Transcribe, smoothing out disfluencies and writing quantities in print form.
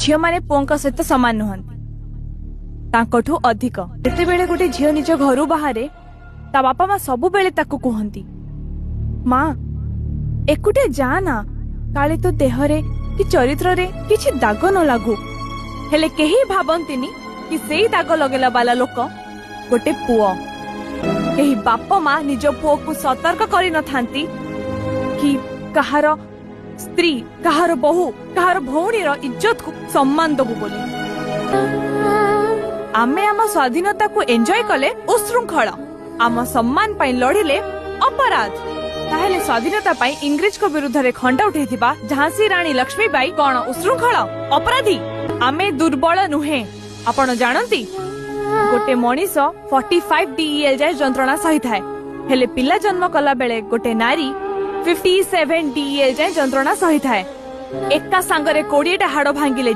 झील मैंने पुओं सहित सामान नुहंती तांकठू अधिक जेते बेले गोटे झील निज घर बाहर ता बापा माँ सबु बेले ताकू कहती माँ एकुटे जा ना काले तो देहरे कि चरित्र रे किछि दाग न लागू हेले केही भाबंतिनी कि सेई दाग लगेला बाला लोक गोटे पुओ केही बाप माँ निज पुओ को सतर्क करि न थांती कि कहार स्त्री कहार बहु कहार भौणी रो इज्जत को सम्मान दबु बोली आमे आम स्वाधीनता को एंजॉय कले उशृंखल आम सम्मान पाई लड़िले अपराध ताहेले स्वाधीनता पाई इंग्रेज को विरुद्ध रे खंडा उठैथिबा झांसी रानी लक्ष्मीबाई कोन उशृंखल अपराधी आमे दुर्बल नुहे आपण जानंती गोटे मनीष 45 DEL जाय जंत्रणा सही थाए हेले पिला जन्म कला बेले गोटे नारी 57 DEL जाय जंत्रणा सही थाए एका सांगरे 20 टा हाड़ भांगिले